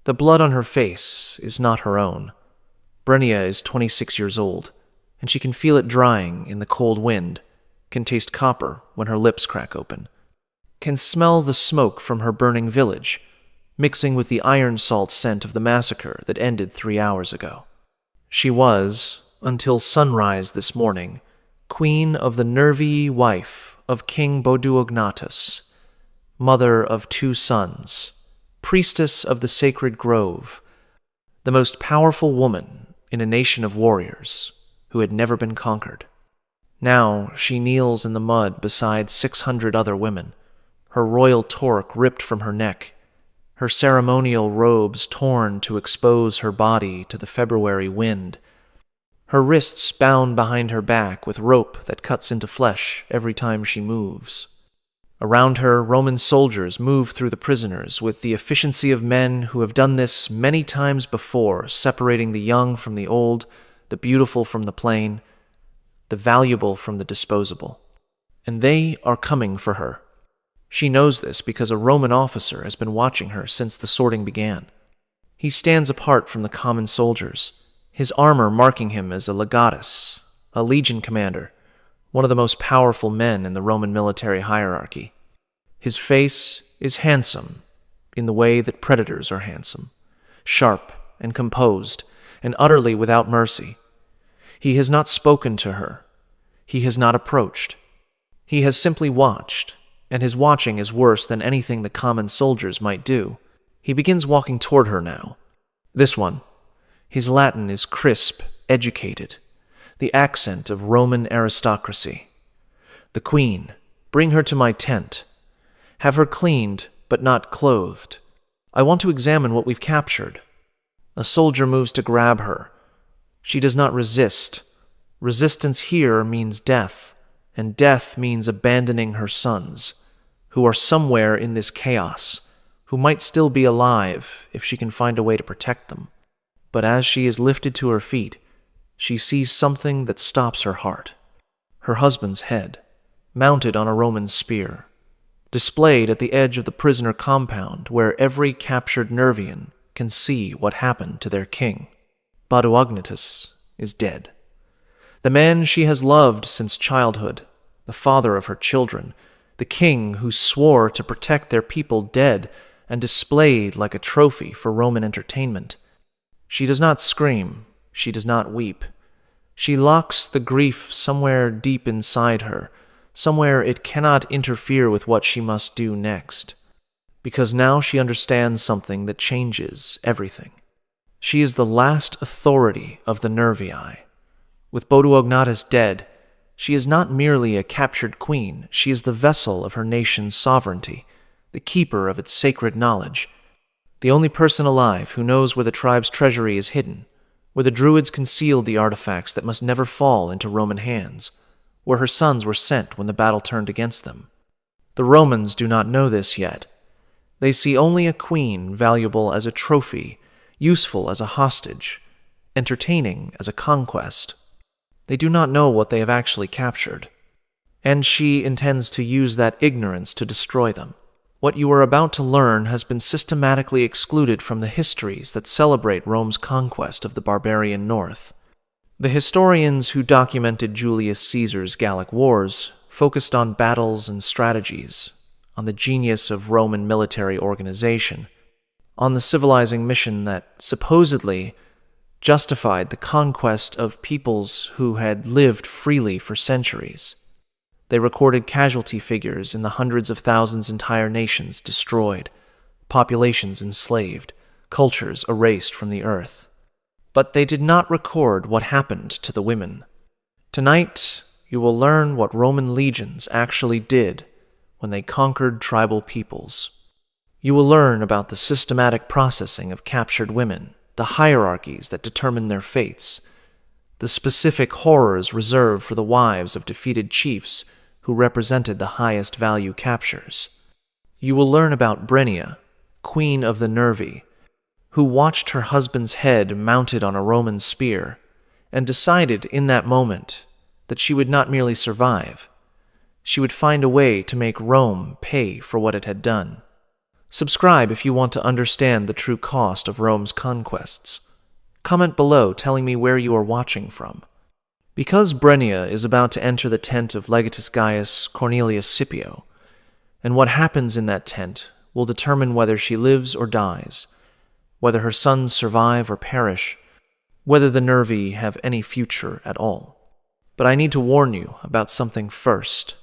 The blood on her face is not her own. Brenia is 26 years old, and she can feel it drying in the cold wind, can taste copper when her lips crack open, can smell the smoke from her burning village, mixing with the iron salt scent of the massacre that ended 3 hours ago. She was, until sunrise this morning, queen of the Nervii wife of King Boduognatus, mother of 2 sons, priestess of the sacred grove, the most powerful woman in a nation of warriors who had never been conquered. Now she kneels in the mud beside 600 other women, her royal torque ripped from her neck, her ceremonial robes torn to expose her body to the February wind, her wrists bound behind her back with rope that cuts into flesh every time she moves. Around her, Roman soldiers move through the prisoners with the efficiency of men who have done this many times before, separating the young from the old, the beautiful from the plain, the valuable from the disposable. And they are coming for her. She knows this because a Roman officer has been watching her since the sorting began. He stands apart from the common soldiers, his armor marking him as a legatus, a legion commander, one of the most powerful men in the Roman military hierarchy. His face is handsome in the way that predators are handsome, sharp and composed, and utterly without mercy. He has not spoken to her. He has not approached. He has simply watched, and his watching is worse than anything the common soldiers might do. He begins walking toward her now. This one. His Latin is crisp, educated, the accent of Roman aristocracy. The queen, bring her to my tent. Have her cleaned, but not clothed. I want to examine what we've captured. A soldier moves to grab her. She does not resist. Resistance here means death, and death means abandoning her sons, who are somewhere in this chaos, who might still be alive if she can find a way to protect them. But as she is lifted to her feet, she sees something that stops her heart. Her husband's head, mounted on a Roman spear, displayed at the edge of the prisoner compound where every captured Nervian can see what happened to their king. Boduognatus is dead. The man she has loved since childhood, the father of her children, the king who swore to protect their people dead and displayed like a trophy for Roman entertainment. She does not scream. She does not weep. She locks the grief somewhere deep inside her, somewhere it cannot interfere with what she must do next. Because now she understands something that changes everything. She is the last authority of the Nervii. With Boduognatus dead, she is not merely a captured queen, she is the vessel of her nation's sovereignty, the keeper of its sacred knowledge, the only person alive who knows where the tribe's treasury is hidden, where the Druids concealed the artifacts that must never fall into Roman hands, where her sons were sent when the battle turned against them. The Romans do not know this yet. They see only a queen valuable as a trophy, useful as a hostage, entertaining as a conquest. They do not know what they have actually captured. And she intends to use that ignorance to destroy them. What you are about to learn has been systematically excluded from the histories that celebrate Rome's conquest of the barbarian north. The historians who documented Julius Caesar's Gallic Wars focused on battles and strategies, on the genius of Roman military organization, on the civilizing mission that supposedly justified the conquest of peoples who had lived freely for centuries. They recorded casualty figures in the hundreds of thousands, entire nations destroyed, populations enslaved, cultures erased from the earth. But they did not record what happened to the women. Tonight, you will learn what Roman legions actually did when they conquered tribal peoples. You will learn about the systematic processing of captured women, the hierarchies that determine their fates, the specific horrors reserved for the wives of defeated chiefs who represented the highest value captures. You will learn about Brenia, queen of the Nervii, who watched her husband's head mounted on a Roman spear and decided in that moment that she would not merely survive, she would find a way to make Rome pay for what it had done. Subscribe if you want to understand the true cost of Rome's conquests. Comment below telling me where you are watching from. Because Brennea is about to enter the tent of Legatus Gaius Cornelius Scipio, and what happens in that tent will determine whether she lives or dies, whether her sons survive or perish, whether the Nervi have any future at all. But I need to warn you about something first.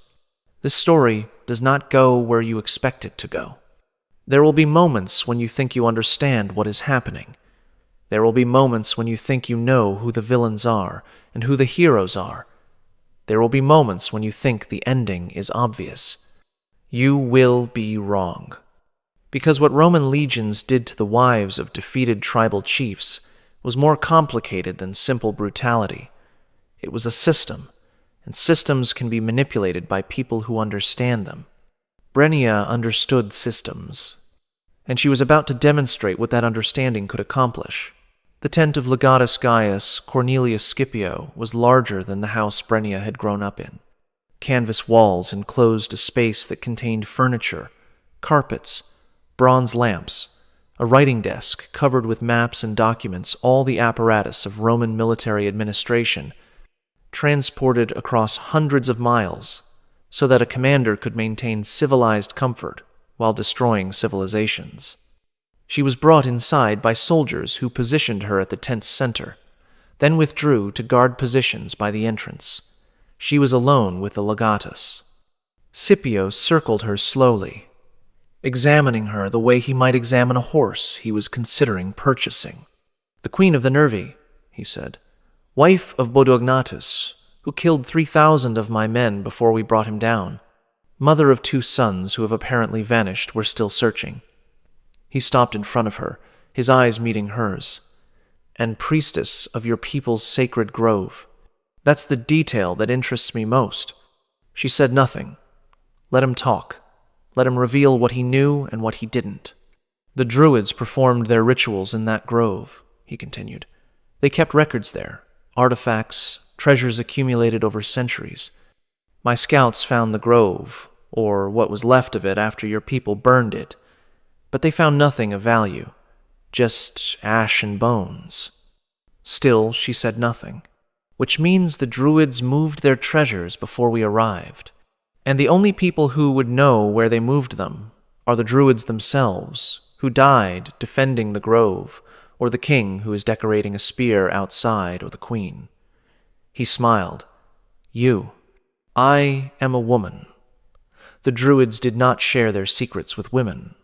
This story does not go where you expect it to go. There will be moments when you think you understand what is happening. There will be moments when you think you know who the villains are and who the heroes are. There will be moments when you think the ending is obvious. You will be wrong. Because what Roman legions did to the wives of defeated tribal chiefs was more complicated than simple brutality. It was a system, and systems can be manipulated by people who understand them. Brennea understood systems, and she was about to demonstrate what that understanding could accomplish. The tent of Legatus Gaius Cornelius Scipio was larger than the house Brennea had grown up in. Canvas walls enclosed a space that contained furniture, carpets, bronze lamps, a writing desk covered with maps and documents, all the apparatus of Roman military administration, transported across hundreds of miles so that a commander could maintain civilized comfort while destroying civilizations. She was brought inside by soldiers who positioned her at the tent's center, then withdrew to guard positions by the entrance. She was alone with the legatus. Scipio circled her slowly, examining her the way he might examine a horse he was considering purchasing. "The Queen of the Nervi," he said, "wife of Bodognatus, who killed 3,000 of my men before we brought him down. Mother of 2 sons who have apparently vanished, we're still searching." He stopped in front of her, his eyes meeting hers. "And priestess of your people's sacred grove. That's the detail that interests me most." She said nothing. Let him talk. Let him reveal what he knew and what he didn't. "The Druids performed their rituals in that grove," he continued. "They kept records there, artifacts, treasures accumulated over centuries. My scouts found the grove, or what was left of it after your people burned it, but they found nothing of value, just ash and bones." Still, she said nothing, which means the Druids moved their treasures before we arrived. And the only people who would know where they moved them are the Druids themselves, who died defending the grove, or the king who is decorating a spear outside, or the queen. He smiled. I am a woman. The Druids did not share their secrets with women.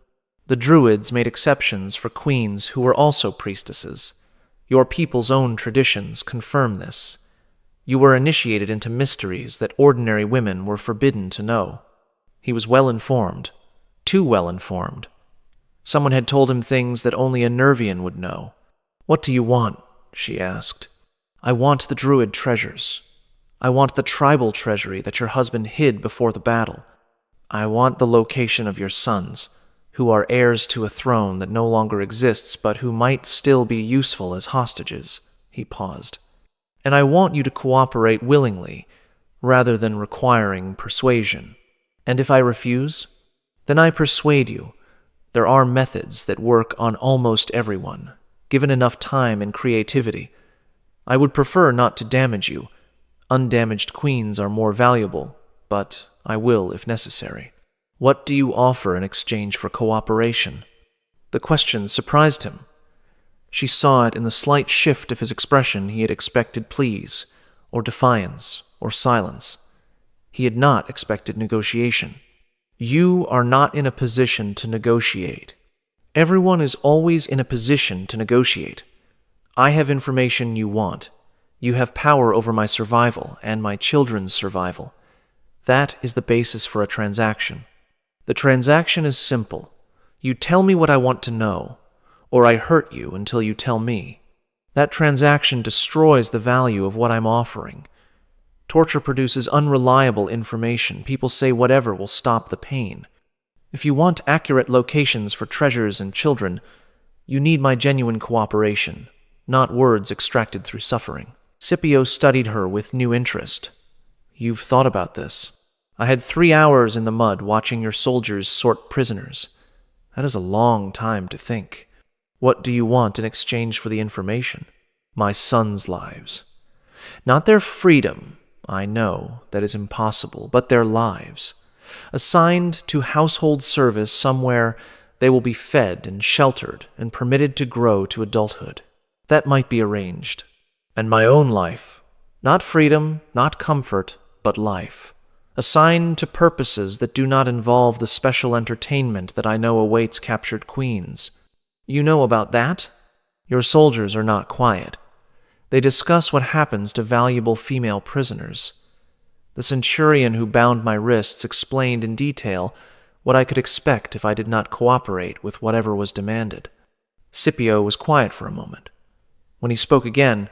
The Druids made exceptions for queens who were also priestesses. Your people's own traditions confirm this. You were initiated into mysteries that ordinary women were forbidden to know. He was well informed, too well informed. Someone had told him things that only a Nervian would know. "What do you want?" she asked. "I want the Druid treasures. I want the tribal treasury that your husband hid before the battle. I want the location of your sons, who are heirs to a throne that no longer exists but who might still be useful as hostages." He paused. "And I want you to cooperate willingly, rather than requiring persuasion. And if I refuse, then I persuade you. There are methods that work on almost everyone, given enough time and creativity. I would prefer not to damage you. Undamaged queens are more valuable, but I will if necessary. What do you offer in exchange for cooperation?" The question surprised him. She saw it in the slight shift of his expression. He had expected pleas, or defiance, or silence. He had not expected negotiation. "You are not in a position to negotiate. Everyone is always in a position to negotiate. I have information you want. You have power over my survival and my children's survival. That is the basis for a transaction. The transaction is simple. You tell me what I want to know, or I hurt you until you tell me. That transaction destroys the value of what I'm offering. Torture produces unreliable information. People say whatever will stop the pain. If you want accurate locations for treasures and children, you need my genuine cooperation, not words extracted through suffering." Scipio studied her with new interest. "You've thought about this. I had 3 hours in the mud watching your soldiers sort prisoners. That is a long time to think. What do you want in exchange for the information? My sons' lives. Not their freedom, I know, that is impossible, but their lives. Assigned to household service somewhere, they will be fed and sheltered and permitted to grow to adulthood. That might be arranged. And my own life. Not freedom, not comfort, but life. Assigned to purposes that do not involve the special entertainment that I know awaits captured queens. You know about that? Your soldiers are not quiet. They discuss what happens to valuable female prisoners. The centurion who bound my wrists explained in detail what I could expect if I did not cooperate with whatever was demanded. Scipio was quiet for a moment. When he spoke again,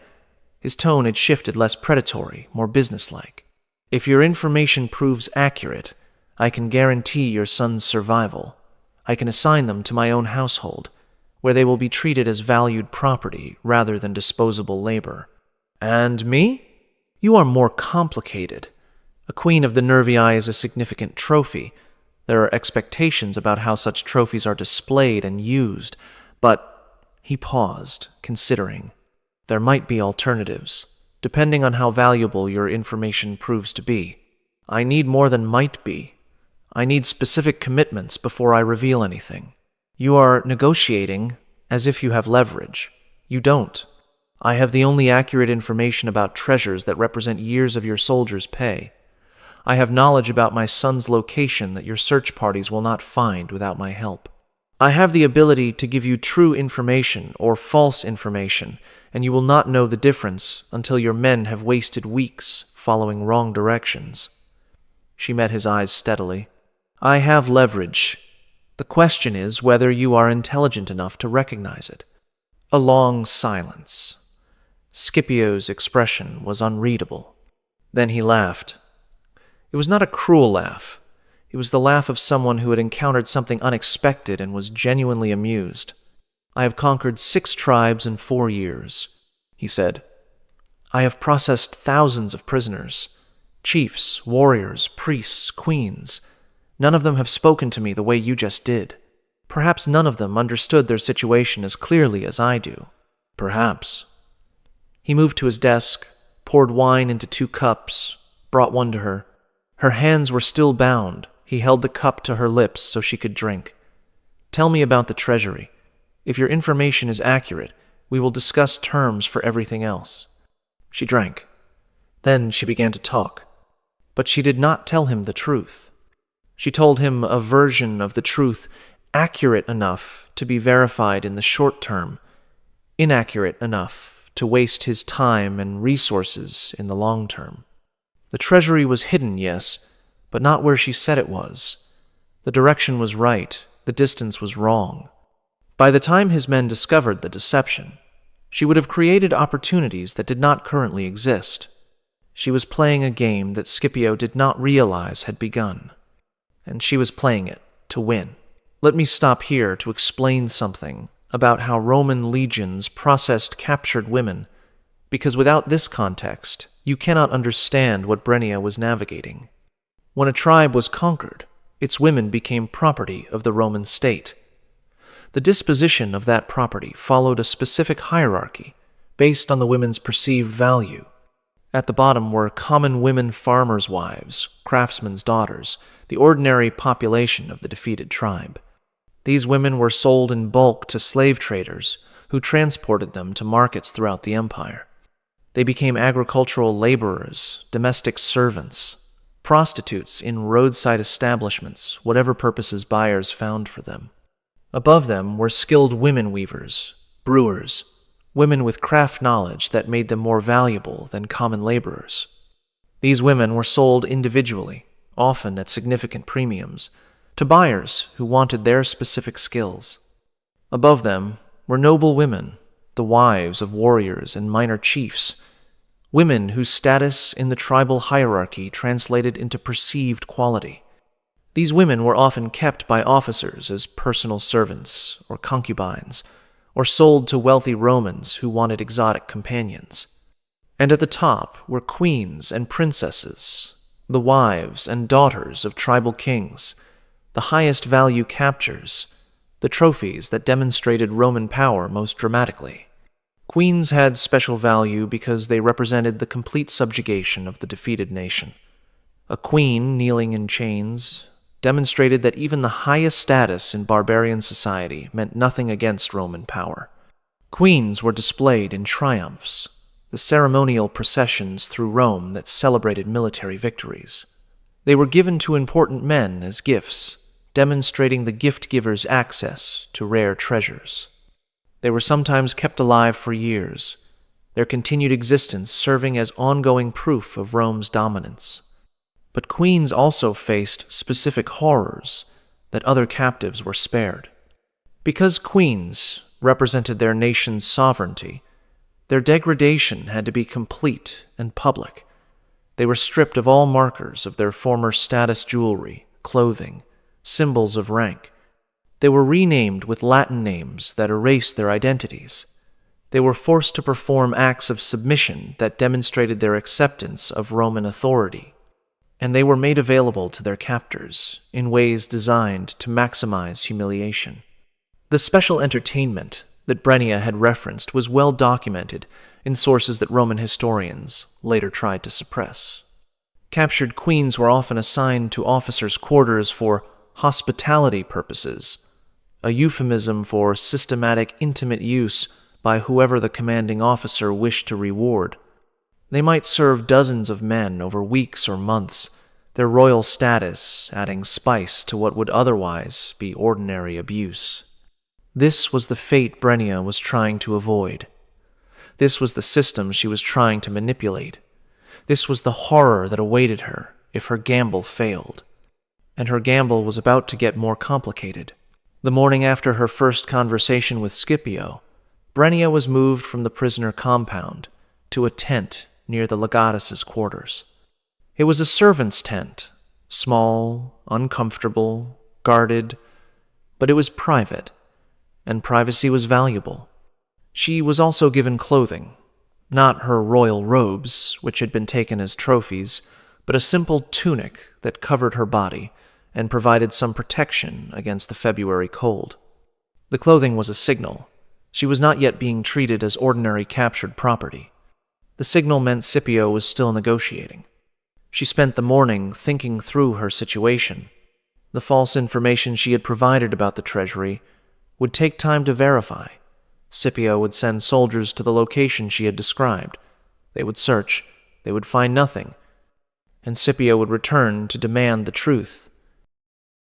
his tone had shifted less predatory, more businesslike. If your information proves accurate, I can guarantee your son's survival. I can assign them to my own household, where they will be treated as valued property rather than disposable labor. And me? You are more complicated. A queen of the Nervii is a significant trophy. There are expectations about how such trophies are displayed and used, but he paused, considering. There might be alternatives, depending on how valuable your information proves to be. I need more than might be. I need specific commitments before I reveal anything. You are negotiating as if you have leverage. You don't. I have the only accurate information about treasures that represent years of your soldiers' pay. I have knowledge about my son's location that your search parties will not find without my help. I have the ability to give you true information or false information, and you will not know the difference until your men have wasted weeks following wrong directions. She met his eyes steadily. I have leverage. The question is whether you are intelligent enough to recognize it. A long silence. Scipio's expression was unreadable. Then he laughed. It was not a cruel laugh. It was the laugh of someone who had encountered something unexpected and was genuinely amused. I have conquered 6 tribes in 4 years, he said. I have processed thousands of prisoners, chiefs, warriors, priests, queens. None of them have spoken to me the way you just did. Perhaps none of them understood their situation as clearly as I do. Perhaps. He moved to his desk, poured wine into 2 cups, brought one to her. Her hands were still bound. He held the cup to her lips so she could drink. Tell me about the treasury. If your information is accurate, we will discuss terms for everything else. She drank. Then she began to talk. But she did not tell him the truth. She told him a version of the truth accurate enough to be verified in the short term, inaccurate enough to waste his time and resources in the long term. The treasury was hidden, yes, but not where she said it was. The direction was right, the distance was wrong. By the time his men discovered the deception, she would have created opportunities that did not currently exist. She was playing a game that Scipio did not realize had begun, and she was playing it to win. Let me stop here to explain something about how Roman legions processed captured women, because without this context, you cannot understand what Brenia was navigating. When a tribe was conquered, its women became property of the Roman state. The disposition of that property followed a specific hierarchy based on the women's perceived value. At the bottom were common women farmers' wives, craftsmen's daughters, the ordinary population of the defeated tribe. These women were sold in bulk to slave traders who transported them to markets throughout the empire. They became agricultural laborers, domestic servants, prostitutes in roadside establishments, whatever purposes buyers found for them. Above them were skilled women weavers, brewers, women with craft knowledge that made them more valuable than common laborers. These women were sold individually, often at significant premiums, to buyers who wanted their specific skills. Above them were noble women, the wives of warriors and minor chiefs, women whose status in the tribal hierarchy translated into perceived quality. These women were often kept by officers as personal servants or concubines, or sold to wealthy Romans who wanted exotic companions. And at the top were queens and princesses, the wives and daughters of tribal kings, the highest value captures, the trophies that demonstrated Roman power most dramatically. Queens had special value because they represented the complete subjugation of the defeated nation. A queen kneeling in chains demonstrated that even the highest status in barbarian society meant nothing against Roman power. Queens were displayed in triumphs, the ceremonial processions through Rome that celebrated military victories. They were given to important men as gifts, demonstrating the gift-giver's access to rare treasures. They were sometimes kept alive for years, their continued existence serving as ongoing proof of Rome's dominance. But queens also faced specific horrors that other captives were spared. Because queens represented their nation's sovereignty, their degradation had to be complete and public. They were stripped of all markers of their former status jewelry, clothing, symbols of rank. They were renamed with Latin names that erased their identities. They were forced to perform acts of submission that demonstrated their acceptance of Roman authority, and they were made available to their captors in ways designed to maximize humiliation. The special entertainment that Brenia had referenced was well documented in sources that Roman historians later tried to suppress. Captured queens were often assigned to officers' quarters for hospitality purposes, a euphemism for systematic intimate use by whoever the commanding officer wished to reward. They might serve dozens of men over weeks or months, their royal status adding spice to what would otherwise be ordinary abuse. This was the fate Brenia was trying to avoid. This was the system she was trying to manipulate. This was the horror that awaited her if her gamble failed. And her gamble was about to get more complicated. The morning after her first conversation with Scipio, Brenia was moved from the prisoner compound to a tent near the legatus's quarters. It was a servant's tent, small, uncomfortable, guarded, but it was private, and privacy was valuable. She was also given clothing, not her royal robes, which had been taken as trophies, but a simple tunic that covered her body and provided some protection against the February cold. The clothing was a signal. She was not yet being treated as ordinary captured property. The signal meant Scipio was still negotiating. She spent the morning thinking through her situation. The false information she had provided about the treasury would take time to verify. Scipio would send soldiers to the location she had described. They would search. They would find nothing. And Scipio would return to demand the truth.